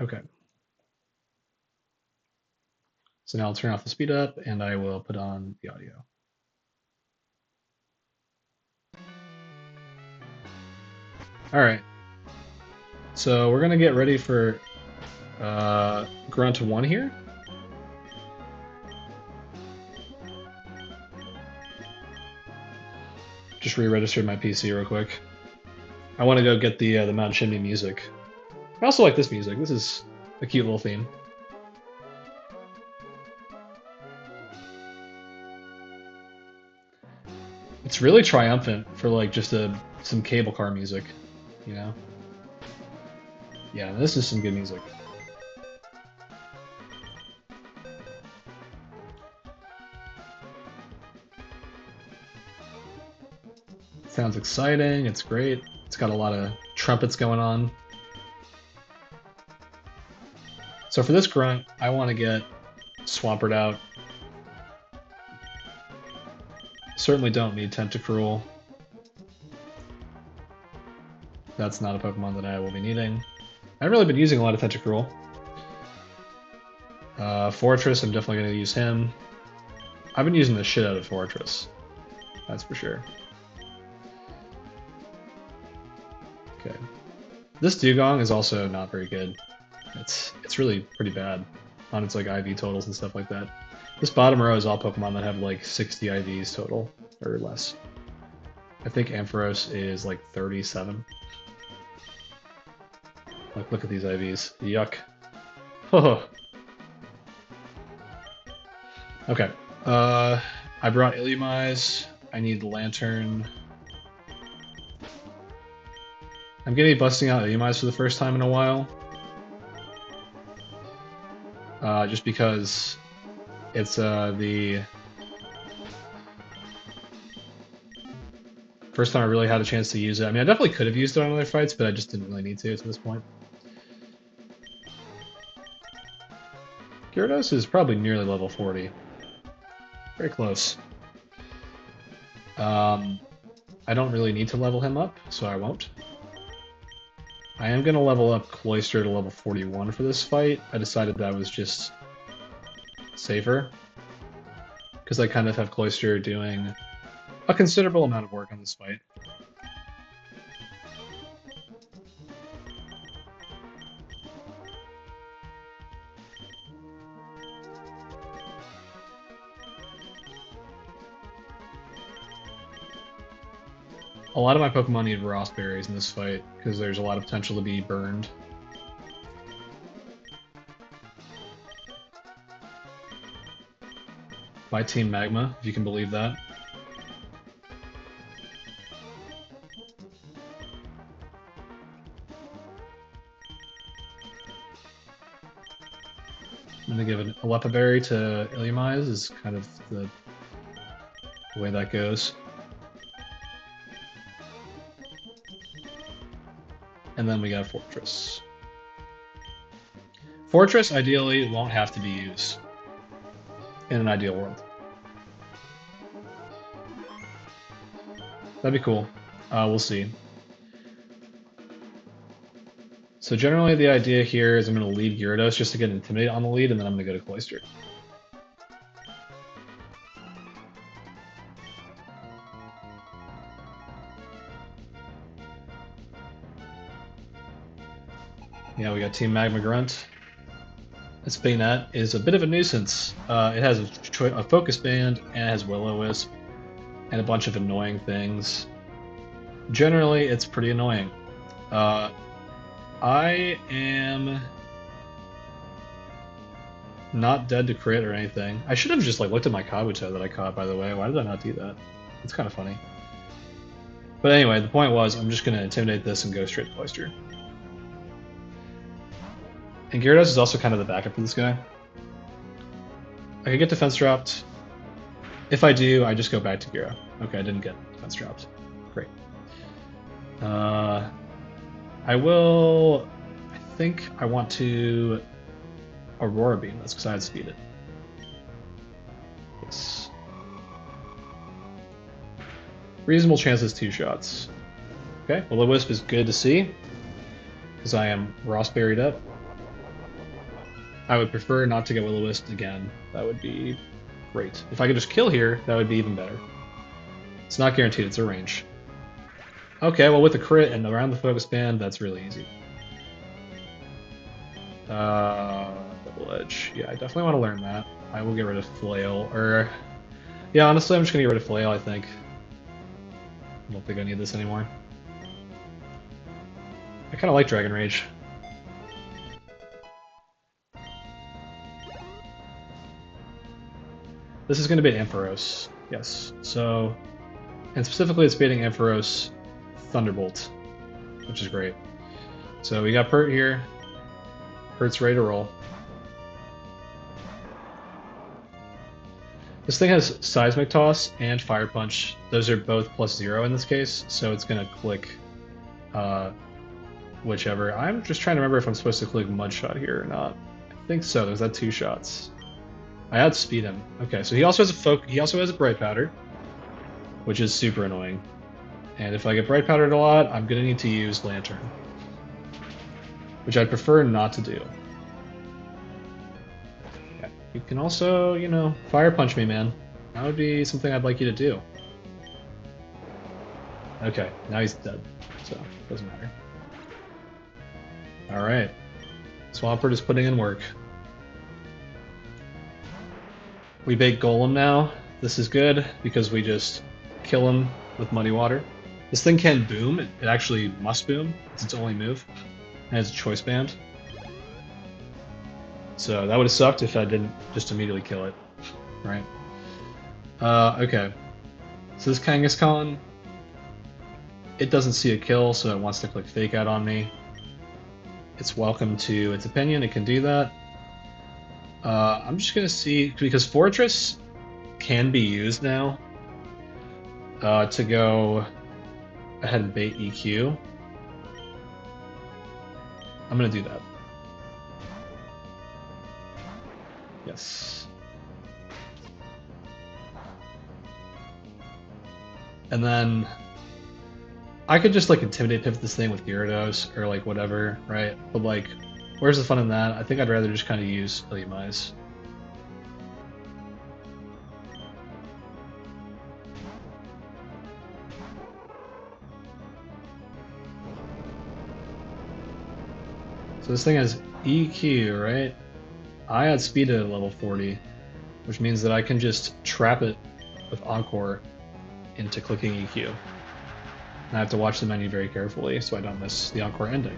Okay. So now I'll turn off the speed up, and I will put on the audio. Alright. So we're gonna get ready for Grunt 1 here. Just re-registered my PC real quick. I want to go get the Mount Chimney music. I also like this music. This is a cute little theme. It's really triumphant for like just some cable car music, you know? Yeah, this is some good music. Sounds exciting, it's great. It's got a lot of trumpets going on. So for this grunt, I want to get Swampert out. Certainly don't need Tentacruel. That's not a Pokemon that I will be needing. I haven't really been using a lot of Tentacruel. Fortress, I'm definitely going to use him. I've been using the shit out of Fortress. That's for sure. Okay. This Dugong is also not very good. It's really pretty bad on its like IV totals and stuff like that. This bottom row is all Pokemon that have like 60 IVs total. or less. I think Ampharos is like 37. Like, look at these IVs. Yuck. Okay. I brought Illumise. I need the Lantern. I'm gonna be busting out Illumise for the first time in a while. Just because it's the first time I really had a chance to use it. I mean, I definitely could have used it on other fights, but I just didn't really need to this point. Gyarados is probably nearly level 40. Very close. I don't really need to level him up, so I won't. I am going to level up Cloyster to level 41 for this fight. I decided that was just safer, because I kind of have Cloyster doing a considerable amount of work on this fight. A lot of my Pokemon need Ross Berries in this fight, because there's a lot of potential to be burned. By Team Magma, if you can believe that. I'm going to give a Alepa Berry to Illumise, is kind of the way that goes. And then we got Fortress. Fortress, ideally, won't have to be used in an ideal world. That'd be cool. We'll see. So generally the idea here is I'm going to lead Gyarados just to get Intimidate on the lead, and then I'm going to go to Cloyster. Yeah, we got Team Magma Grunt. This Banette is a bit of a nuisance. It has a Focus Band, and it has Will-O-Wisp, and a bunch of annoying things. Generally, it's pretty annoying. I am not dead to crit or anything. I should have just like looked at my Kabuto that I caught, by the way. Why did I not do that? It's kind of funny. But anyway, the point was I'm just going to Intimidate this and go straight to Cloyster. And Gyarados is also kind of the backup for this guy. I could get defense dropped. If I do, I just go back to Gyara. Okay, I didn't get defense dropped. Great. I think I want to Aurora Beam this because I had speed it. Yes. Reasonable chances, 2 shots. Okay, Will-O-Wisp is good to see because I am Ross Berried up. I would prefer not to get Will-O-Wisp again. That would be great. If I could just kill here, that would be even better. It's not guaranteed, it's a range. Okay, well with the crit and around the Focus Band, that's really easy. Double Edge. Yeah, I definitely want to learn that. I will get rid of Flail, or... Yeah, honestly, I'm just going to get rid of Flail, I think. I don't think I need this anymore. I kind of like Dragon Rage. This is going to be Ampharos, yes. So, and specifically it's baiting Ampharos Thunderbolt, which is great. So we got Pert here. Pert's ready to roll. This thing has Seismic Toss and Fire Punch. Those are both +0 in this case, so it's going to click whichever. I'm just trying to remember if I'm supposed to click Mud Shot here or not. I think so. There's that 2 shots. I outspeed him. Okay, so he also has a Bright Powder, which is super annoying. And if I get Bright Powdered a lot, I'm gonna need to use Lantern, which I'd prefer not to do. Yeah. You can also, you know, Fire Punch me, man. That would be something I'd like you to do. Okay, now he's dead, so it doesn't matter. Alright. Swampert is putting in work. We bait Golem now. This is good because we just kill him with Muddy Water. This thing can boom. It actually must boom. It's its only move. And it's a choice band. So that would have sucked if I didn't just immediately kill it. Right. Okay. So this Kangaskhan, it doesn't see a kill, so it wants to click Fake Out on me. It's welcome to its opinion. It can do that. I'm just going to see, because Fortress can be used now to go ahead and bait EQ. I'm going to do that. Yes. And then I could just like Intimidate Pivot this thing with Gyarados or like whatever, right? But like, where's the fun in that? I think I'd rather just kind of use Illumise. So this thing has EQ, right? I had speed at level 40, which means that I can just trap it with Encore into clicking EQ. And I have to watch the menu very carefully so I don't miss the Encore ending.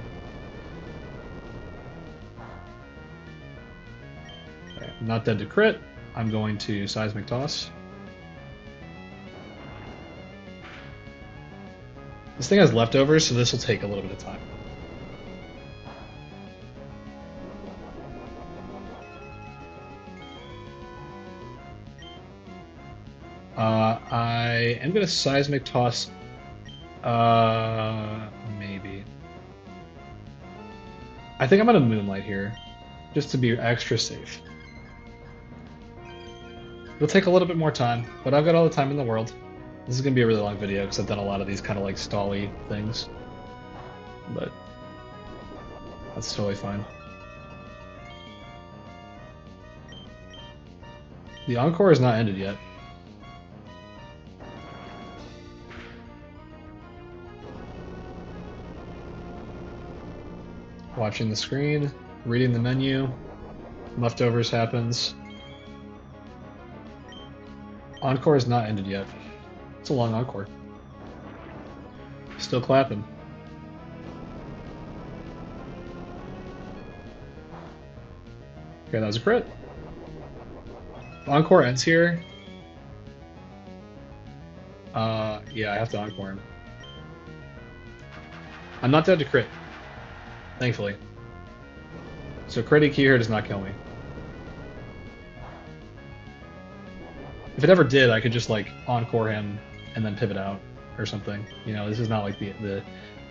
Okay, I'm not dead to crit. I'm going to Seismic Toss. This thing has leftovers, so this will take a little bit of time. I am going to Seismic Toss. Maybe. I think I'm going to Moonlight here, just to be extra safe. It'll take a little bit more time, but I've got all the time in the world. This is going to be a really long video because I've done a lot of these kind of like stally things. But that's totally fine. The Encore is not ended yet. Watching the screen, reading the menu, leftovers happens. Encore is not ended yet. It's a long Encore. Still clapping. Okay, that was a crit. If Encore ends here. Yeah, I have to Encore him. I'm not dead to crit. Thankfully. So crit EQ here does not kill me. If it ever did, I could just like Encore him and then pivot out or something. You know, this is not like the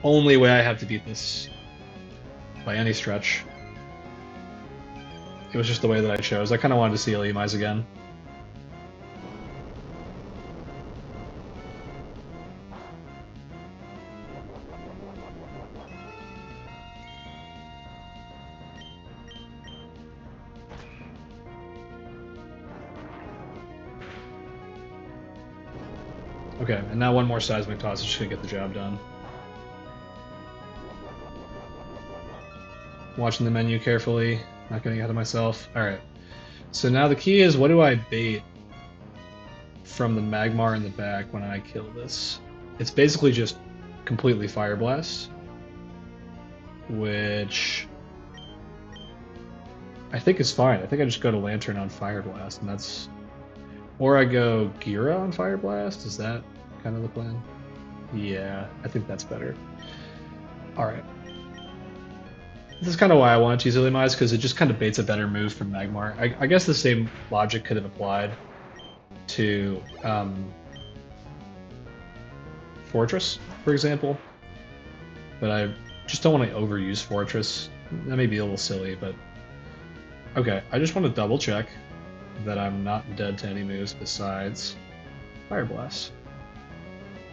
only way I have to beat this by any stretch. It was just the way that I chose. I kind of wanted to see Illumise again. Okay, and now one more Seismic Toss is just gonna get the job done. Watching the menu carefully, not getting ahead of myself. Alright, so now the key is, what do I bait from the Magmar in the back when I kill this? It's basically just completely Fire Blast, which I think is fine. I think I just go to Lantern on Fire Blast, and that's... Or I go Gira on Fire Blast? Is that kind of the plan? Yeah, I think that's better. Alright. This is kind of why I wanted to use Illumise, because it just kind of baits a better move from Magmar. I guess the same logic could have applied to Fortress, for example. But I just don't want to overuse Fortress. That may be a little silly, but... Okay, I just want to double check that I'm not dead to any moves besides Fire Blast.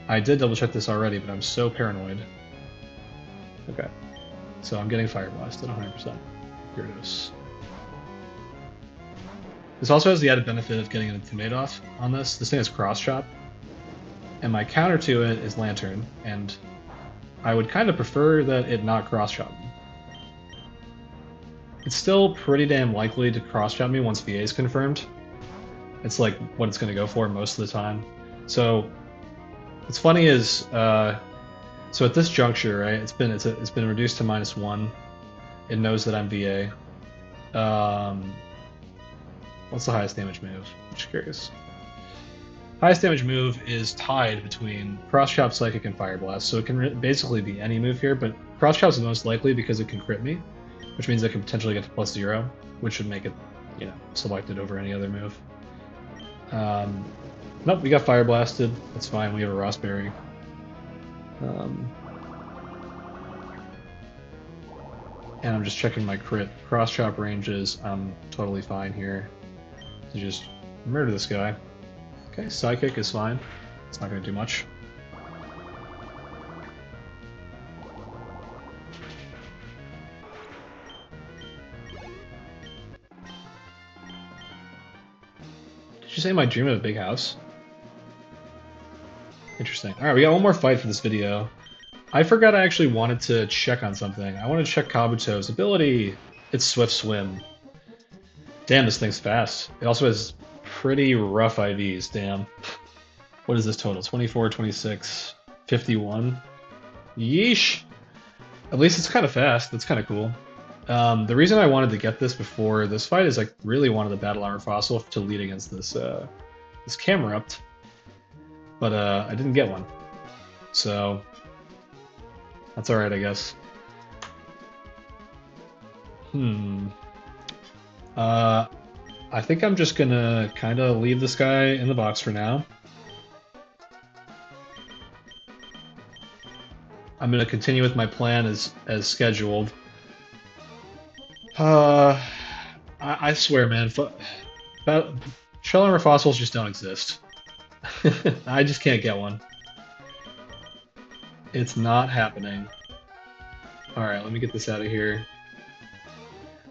I did double check this already, but I'm so paranoid. Okay, so I'm getting Fire Blast at 100%. Gyarados. This also has the added benefit of getting an Intimidate off on this. This thing is Cross Chop, and my counter to it is Lantern, and I would kind of prefer that it not Cross Chop me. It's still pretty damn likely to cross-chop me once VA is confirmed. It's like what it's going to go for most of the time. So What's funny is, so at this juncture, right? It's been reduced to -1. It knows that I'm VA. What's the highest damage move? I'm just curious. Highest damage move is tied between Cross Chop, Psychic, and Fire Blast, so it can basically be any move here, but Cross Chop is most likely because it can crit me, which means I can potentially get to +0, which would make it, you know, selected over any other move. Nope, we got Fire Blasted. That's fine, we have a Rossberry. And I'm just checking my crit. Cross Chop ranges, I'm totally fine here to just murder this guy. Okay, Psychic is fine. It's not going to do much. Did you say my dream of a big house? Interesting. Alright, we got one more fight for this video. I forgot I actually wanted to check on something. I wanted to check Kabuto's ability. It's Swift Swim. Damn, this thing's fast. It also has pretty rough IVs, damn. What is this total? 24, 26, 51? Yeesh! At least it's kind of fast. That's kind of cool. The reason I wanted to get this before this fight is I really wanted the Battle Armor Fossil to lead against this this Camerupt, but I didn't get one, so that's all right, I guess. I think I'm just gonna kind of leave this guy in the box for now. I'm gonna continue with my plan as scheduled. I swear, man, Shell Armor Fossils just don't exist. I just can't get one. It's not happening. Alright, let me get this out of here.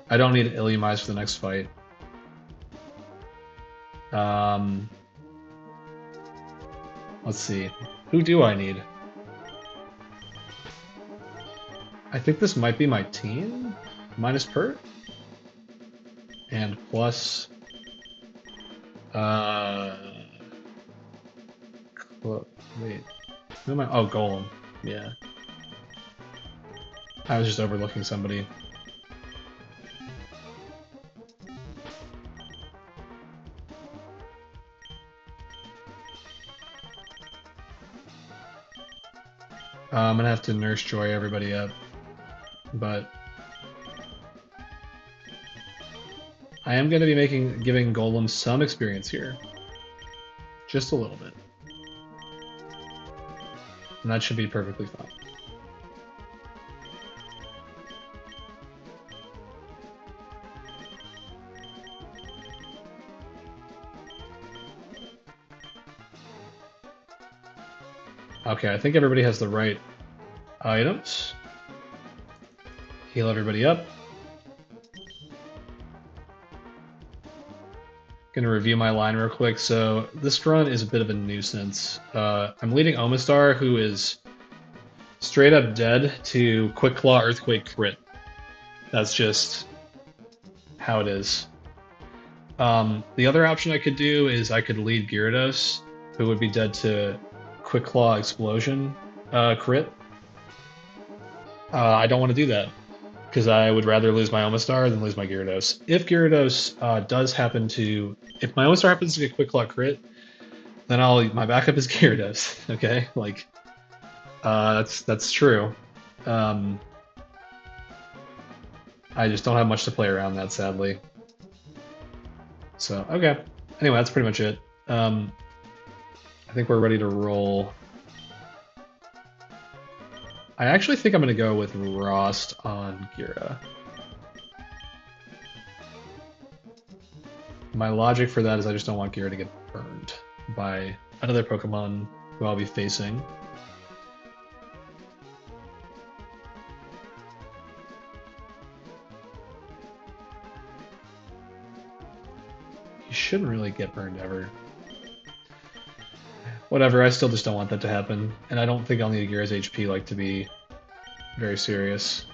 I don't need Illumise for the next fight. Let's see. Who do I need? I think this might be my team? Minus Pert? And plus... wait. Who am I? Oh, Golem. Yeah. I was just overlooking somebody. I'm gonna have to Nurse Joy everybody up, but I am gonna be giving Golem some experience here, just a little bit, and that should be perfectly fine. Okay, I think everybody has the right items. Heal everybody up. Gonna review my line real quick. So this run is a bit of a nuisance. I'm leading Omastar, who is straight up dead, to Quick Claw Earthquake crit. That's just how it is. The other option I could do is I could lead Gyarados, who would be dead to Quick Claw Explosion crit. I don't want to do that, because I would rather lose my Omastar than lose my Gyarados. If Gyarados does happen to... If my Omastar happens to get Quick Claw crit, then my backup is Gyarados, okay? Like, that's true. I just don't have much to play around that, sadly. So, okay. Anyway, that's pretty much it. I think we're ready to roll. I actually think I'm going to go with Rost on Gira. My logic for that is I just don't want Gira to get burned by another Pokemon who I'll be facing. He shouldn't really get burned ever. Whatever, I still just don't want that to happen, and I don't think I'll need Gira's HP like to be very serious.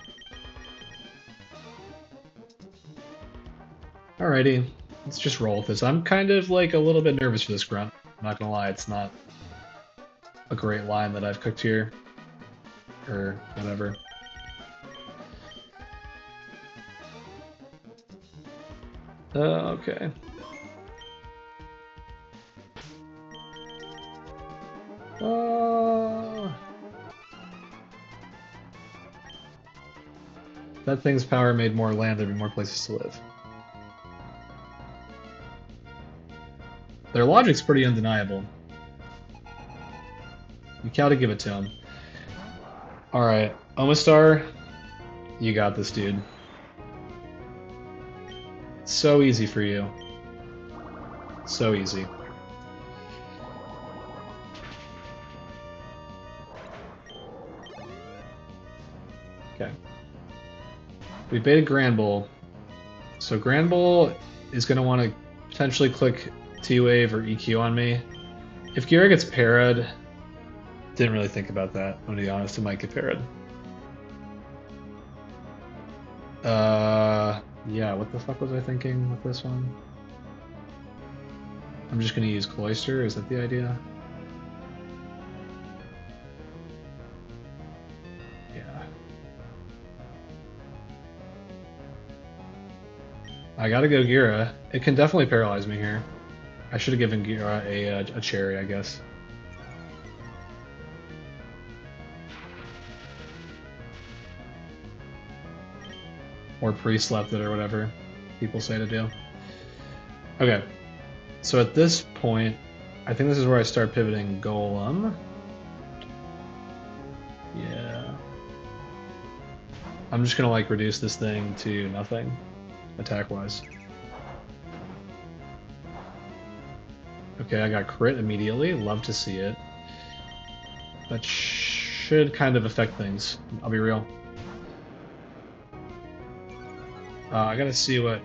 Alrighty, let's just roll with this. I'm kind of like a little bit nervous for this grunt. I'm not gonna lie, it's not a great line that I've cooked here. Or whatever. Okay. That thing's power made more land, there'd be more places to live. Their logic's pretty undeniable. You gotta give it to him. Alright, Omastar, you got this, dude. So easy for you. So easy. Okay. We baited Granbull. So Granbull is going to want to potentially click T-Wave or EQ on me. If Gira gets parried, didn't really think about that. I'm going to be honest, it might get parried. Yeah, what the fuck was I thinking with this one? I'm just going to use Cloyster, is that the idea? Yeah. I gotta go Gira. It can definitely paralyze me here. I should have given Gira a cherry, I guess. Or pre-slept it or whatever people say to do. Okay. So at this point, I think this is where I start pivoting Golem. Yeah. I'm just gonna like reduce this thing to nothing, attack-wise. Okay, I got crit immediately. Love to see it. That should kind of affect things. I'll be real. I gotta see what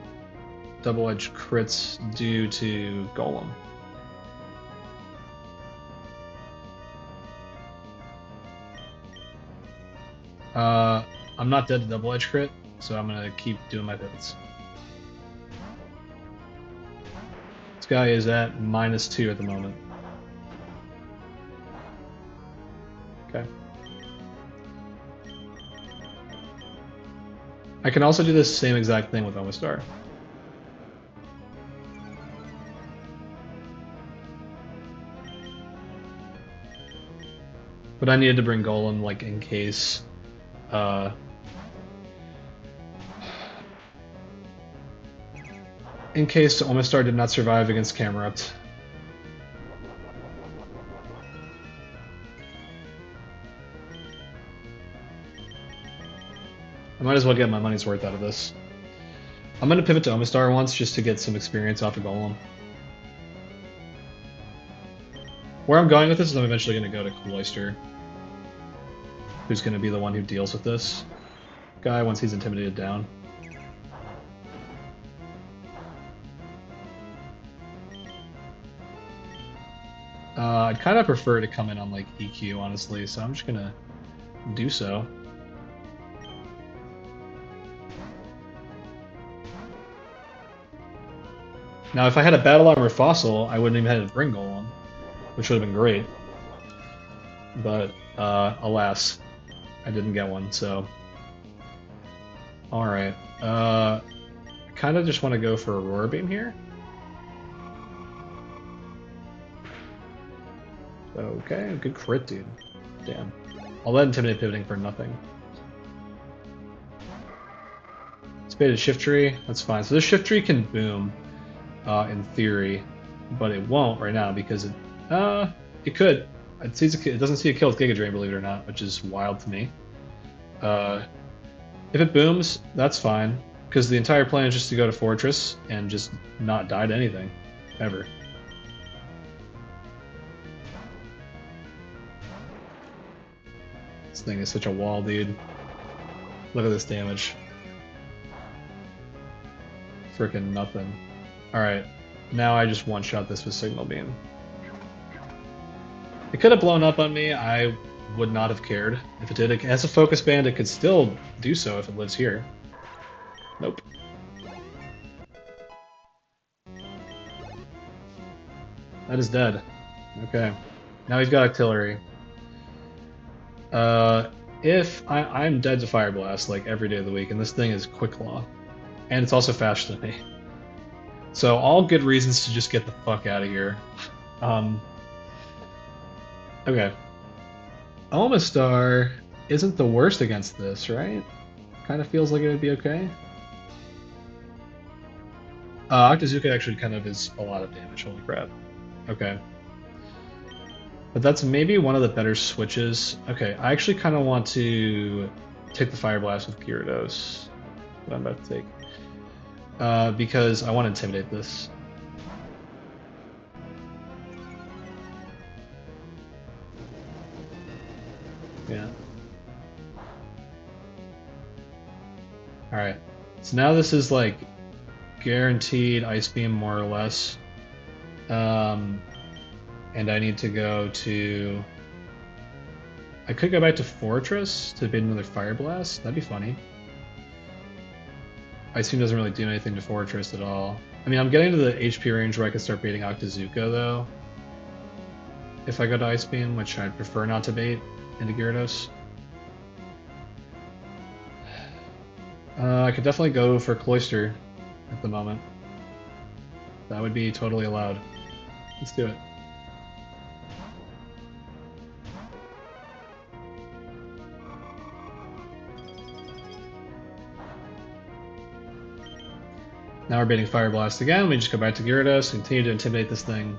double-edged crits do to Golem. I'm not dead to double-edged crit, so I'm gonna keep doing my pivots. This guy is at -2 at the moment. Okay. I can also do this same exact thing with Omastar. But I needed to bring Golem, like, in case... in case Omastar did not survive against Camerupt. I might as well get my money's worth out of this. I'm going to pivot to Omastar once just to get some experience off of Golem. Where I'm going with this is I'm eventually going to go to Cloyster, who's going to be the one who deals with this guy once he's intimidated down. I'd kind of prefer to come in on like EQ, honestly, so I'm just going to do so. Now, if I had a Battle Armor Fossil, I wouldn't even have had to bring Golem, which would have been great. But, alas, I didn't get one, so... Alright, I kind of just want to go for Aurora Beam here. Okay, good crit, dude. Damn. I'll let Intimidate pivoting for nothing. Spaded Shift Tree, that's fine. So this Shift Tree can boom, in theory, but it won't right now because it could. It doesn't see a kill with Giga Drain, believe it or not, which is wild to me. If it booms, that's fine, because the entire plan is just to go to Fortress and just not die to anything, ever. This thing is such a wall, dude. Look at this damage. Frickin' nothing. Alright, now I just one-shot this with Signal Beam. It could have blown up on me, I would not have cared. If it did, it has a Focus Band, it could still do so if it lives here. Nope. That is dead. Okay. Now he's got Artillery. If I'm dead to Fire Blast like every day of the week, and this thing is Quick Claw, and it's also faster than me. So all good reasons to just get the fuck out of here. Um, okay. Omastar isn't the worst against this, right? Kind of feels like it would be okay. Octazooka actually kind of is a lot of damage, holy crap. Okay. But that's maybe one of the better switches. Okay, I actually kind of want to take the Fire Blast with Gyarados that I'm about to take. Because I want to intimidate this. Yeah. Alright. So now this is like guaranteed Ice Beam more or less. And I need to go to... I could go back to Fortress to bait another Fire Blast. That'd be funny. Ice Beam doesn't really do anything to Fortress at all. I mean, I'm getting to the HP range where I can start baiting Octazooka, though. If I go to Ice Beam, which I'd prefer not to bait into Gyarados. I could definitely go for Cloyster at the moment. That would be totally allowed. Let's do it. Now we're baiting Fire Blast again. We just go back to Gyarados and continue to intimidate this thing.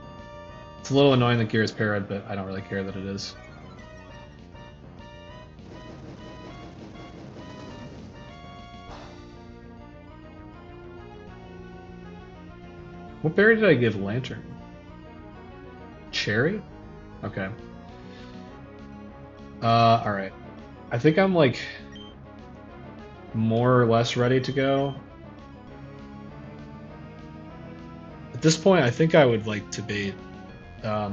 It's a little annoying that Gyara's parried, but I don't really care that it is. What berry did I give Lantern? Cherry? Okay. Alright. I think I'm like more or less ready to go. At this point, I think I would like to bait. Yeah,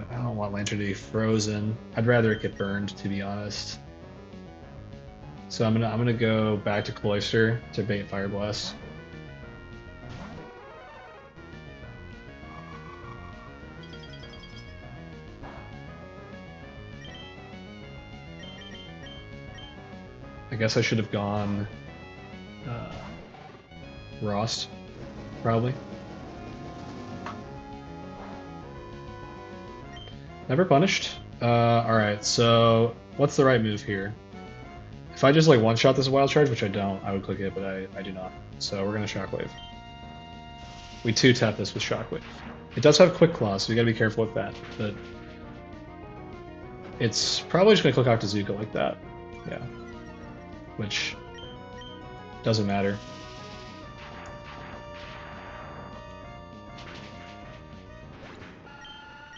I don't want Lantern to be frozen. I'd rather it get burned, to be honest. So I'm gonna go back to Cloyster to bait Fire Blast. I guess I should have gone Rost, probably. Never punished. Alright, so what's the right move here? If I just like one-shot this Wild Charge, which I don't, I would click it, but I do not. So we're gonna Shockwave. We 2-tap this with Shockwave. It does have Quick Claw, so you gotta be careful with that, but it's probably just gonna click Octazooka like that. Yeah. Which doesn't matter.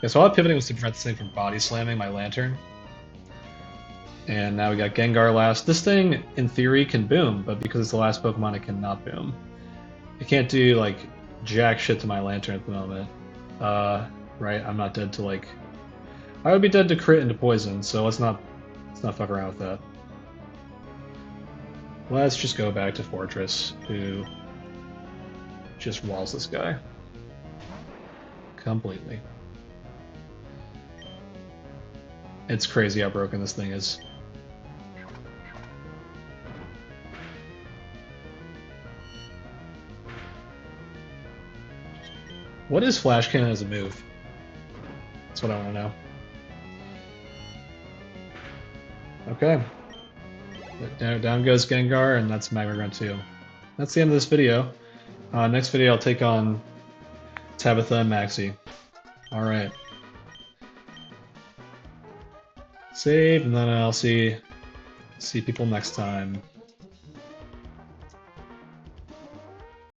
Yeah, so all that pivoting was to prevent this thing from body slamming my Lantern. And now we got Gengar last. This thing, in theory, can boom, but because it's the last Pokemon, it cannot boom. It can't do, like, jack shit to my Lantern at the moment. Right? I'm not dead to, like... I would be dead to crit into poison, so let's not fuck around with that. Let's just go back to Fortress, who just walls this guy. Completely. It's crazy how broken this thing is. What is Flash Cannon as a move? That's what I want to know. Okay. Down goes Gengar, and that's Magma Grunt 2. That's the end of this video. Next video I'll take on Tabitha and Maxie. Alright. Save, and then I'll see people next time.